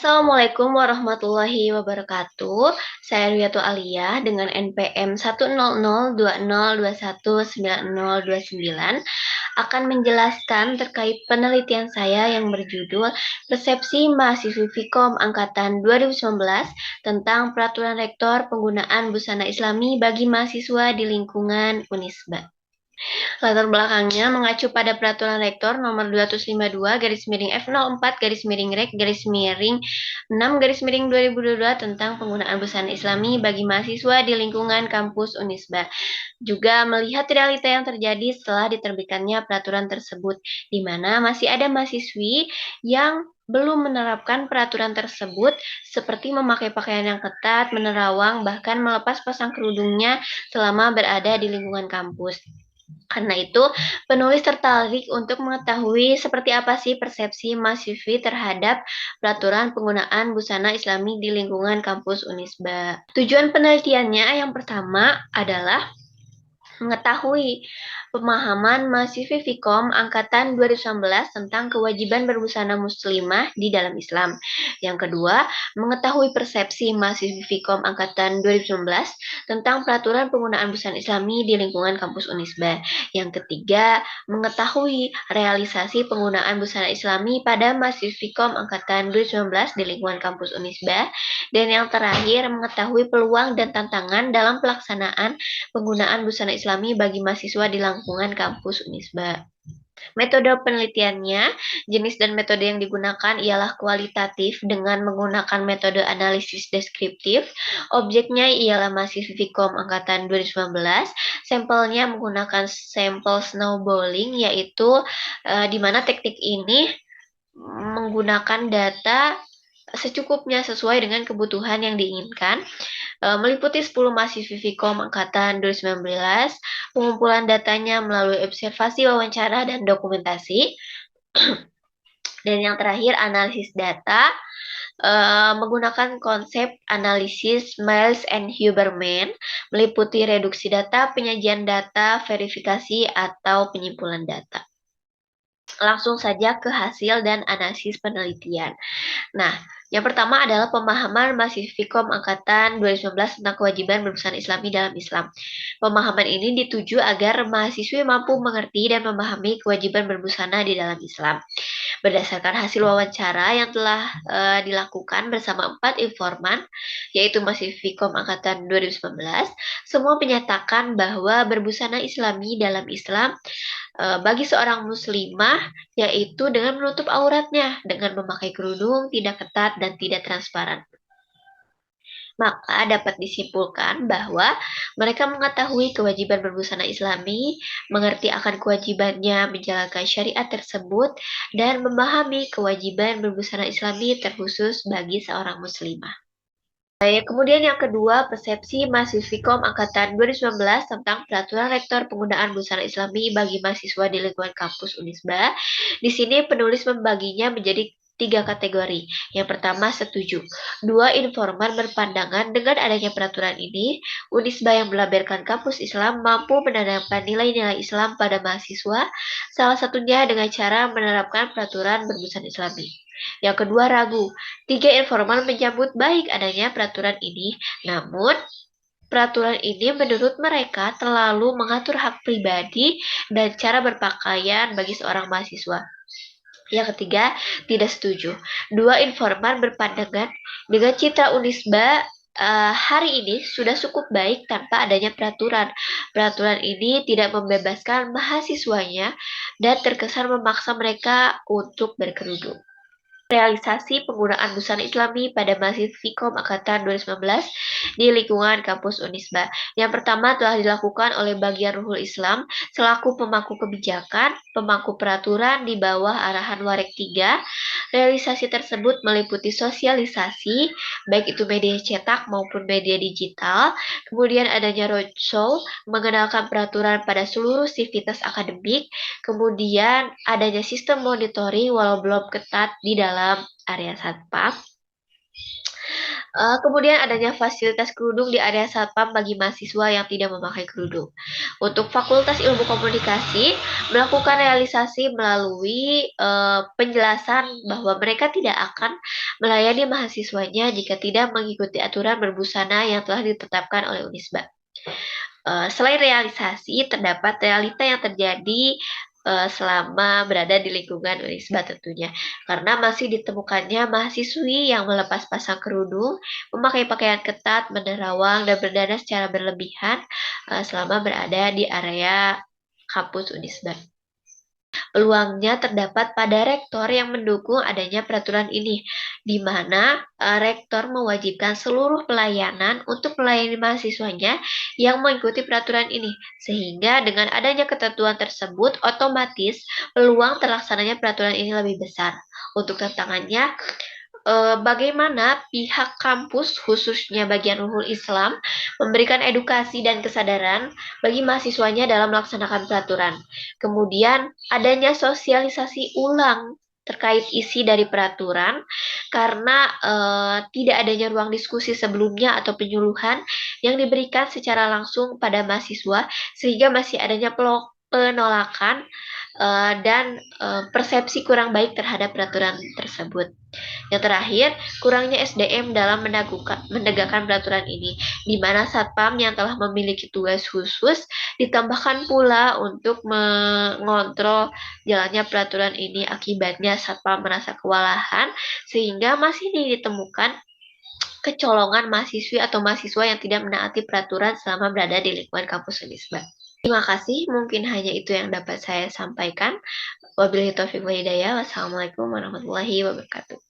Assalamualaikum warahmatullahi wabarakatuh. Saya Riyatul Aliyah dengan NPM 10020219029 akan menjelaskan terkait penelitian saya yang berjudul Persepsi Mahasiswi Fikom Angkatan 2019 tentang Peraturan Rektor Penggunaan Busana Islami bagi mahasiswa di lingkungan Unisba. Latar belakangnya mengacu pada Peraturan Rektor Nomor 252 garis miring F04 garis miring Rek garis miring 6 garis miring 2022 tentang penggunaan busana Islami bagi mahasiswa di lingkungan kampus Unisba. Juga melihat realita yang terjadi setelah diterbitkannya peraturan tersebut, di mana masih ada mahasiswi yang belum menerapkan peraturan tersebut seperti memakai pakaian yang ketat, menerawang, bahkan melepas pasang kerudungnya selama berada di lingkungan kampus. Karena itu, penulis tertarik untuk mengetahui seperti apa sih persepsi mahasiswi terhadap peraturan penggunaan busana Islami di lingkungan kampus Unisba. Tujuan penelitiannya yang pertama adalah mengetahui pemahaman mahasiswi Fikom angkatan 2019 tentang kewajiban berbusana muslimah di dalam Islam. Yang kedua, mengetahui persepsi mahasiswi Fikom angkatan 2019 tentang peraturan penggunaan busana Islami di lingkungan kampus Unisba. Yang ketiga, mengetahui realisasi penggunaan busana Islami pada mahasiswi Fikom angkatan 2019 di lingkungan kampus Unisba. Dan yang terakhir, mengetahui peluang dan tantangan dalam pelaksanaan penggunaan busana Islami bagi mahasiswa di lingkungan kampus Unisba. Metode penelitiannya, jenis dan metode yang digunakan ialah kualitatif dengan menggunakan metode analisis deskriptif. Objeknya ialah mahasiswa Fikom angkatan 2019. Sampelnya menggunakan sampel snowballing, yaitu di mana teknik ini menggunakan data secukupnya sesuai dengan kebutuhan yang diinginkan. Meliputi 10 mahasiswi Fikom angkatan 2019, pengumpulan datanya melalui observasi, wawancara, dan dokumentasi. Dan yang terakhir, analisis data menggunakan konsep analisis Miles and Huberman, meliputi reduksi data, penyajian data, verifikasi, atau penyimpulan data. Langsung saja ke hasil dan analisis penelitian. Nah, yang pertama adalah pemahaman mahasiswi Fikom angkatan 2019 tentang kewajiban berbusana Islami dalam Islam. Pemahaman ini dituju agar mahasiswi mampu mengerti dan memahami kewajiban berbusana di dalam Islam. Berdasarkan hasil wawancara yang telah dilakukan bersama 4 informan, yaitu mahasiswi Fikom angkatan 2019, semua menyatakan bahwa berbusana Islami dalam Islam bagi seorang muslimah yaitu dengan menutup auratnya, dengan memakai kerudung tidak ketat dan tidak transparan. Maka dapat disimpulkan bahwa mereka mengetahui kewajiban berbusana Islami, mengerti akan kewajibannya menjalankan syariat tersebut, dan memahami kewajiban berbusana Islami terkhusus bagi seorang muslimah. Baik, kemudian yang kedua, persepsi mahasiswi Fikom angkatan 2019 tentang peraturan rektor penggunaan busana Islami bagi mahasiswa di lingkungan kampus Unisba. Di sini penulis membaginya menjadi 3 kategori. Yang pertama, setuju. 2 informan berpandangan dengan adanya peraturan ini, Unisba yang melaberkan kampus Islam mampu menanamkan nilai-nilai Islam pada mahasiswa, salah satunya dengan cara menerapkan peraturan berbusana Islami. Yang kedua, ragu. 3 informan menyambut baik adanya peraturan ini, namun peraturan ini menurut mereka terlalu mengatur hak pribadi dan cara berpakaian bagi seorang mahasiswa. Yang ketiga, tidak setuju. 2 informan berpandangan dengan citra Unisba hari ini sudah cukup baik tanpa adanya peraturan. Peraturan ini tidak membebaskan mahasiswanya dan terkesan memaksa mereka untuk berkerudung. Realisasi penggunaan busana Islami pada mahasiswa Fikom angkatan 2019 di lingkungan kampus Unisba. Yang pertama telah dilakukan oleh bagian Ruhul Islam selaku pemangku kebijakan, pemangku peraturan di bawah arahan Warek 3. Realisasi tersebut meliputi sosialisasi, baik itu media cetak maupun media digital, kemudian adanya roadshow, mengenalkan peraturan pada seluruh sivitas akademik, kemudian adanya sistem monitoring walau belum ketat di dalam area satpam. Kemudian adanya fasilitas kerudung di area satpam bagi mahasiswa yang tidak memakai kerudung. Untuk Fakultas Ilmu Komunikasi melakukan realisasi melalui penjelasan bahwa mereka tidak akan melayani mahasiswanya jika tidak mengikuti aturan berbusana yang telah ditetapkan oleh Unisba. Selain realisasi, terdapat realita yang terjadi selama berada di lingkungan Unisba tentunya. Karena masih ditemukannya mahasiswi yang melepas pasang kerudung, memakai pakaian ketat, menerawang, dan berdandan secara berlebihan selama berada di area kampus Unisba. Peluangnya terdapat pada rektor yang mendukung adanya peraturan ini, di mana rektor mewajibkan seluruh pelayanan untuk melayani mahasiswanya yang mengikuti peraturan ini, sehingga dengan adanya ketentuan tersebut, otomatis peluang terlaksananya peraturan ini lebih besar. Untuk tantangannya, bagaimana pihak kampus, khususnya bagian Ruhul Islam, memberikan edukasi dan kesadaran bagi mahasiswanya dalam melaksanakan peraturan. Kemudian, adanya sosialisasi ulang terkait isi dari peraturan karena tidak adanya ruang diskusi sebelumnya atau penyuluhan yang diberikan secara langsung pada mahasiswa sehingga masih adanya penolakan dan persepsi kurang baik terhadap peraturan tersebut. Yang terakhir, kurangnya SDM dalam menegakkan peraturan ini, di mana satpam yang telah memiliki tugas khusus ditambahkan pula untuk mengontrol jalannya peraturan ini. Akibatnya satpam merasa kewalahan sehingga masih ditemukan kecolongan mahasiswi atau mahasiswa yang tidak menaati peraturan selama berada di lingkungan kampus Unisba. Terima kasih, mungkin hanya itu yang dapat saya sampaikan. Wabillahi taufiq wal hidayah. Wassalamualaikum warahmatullahi wabarakatuh.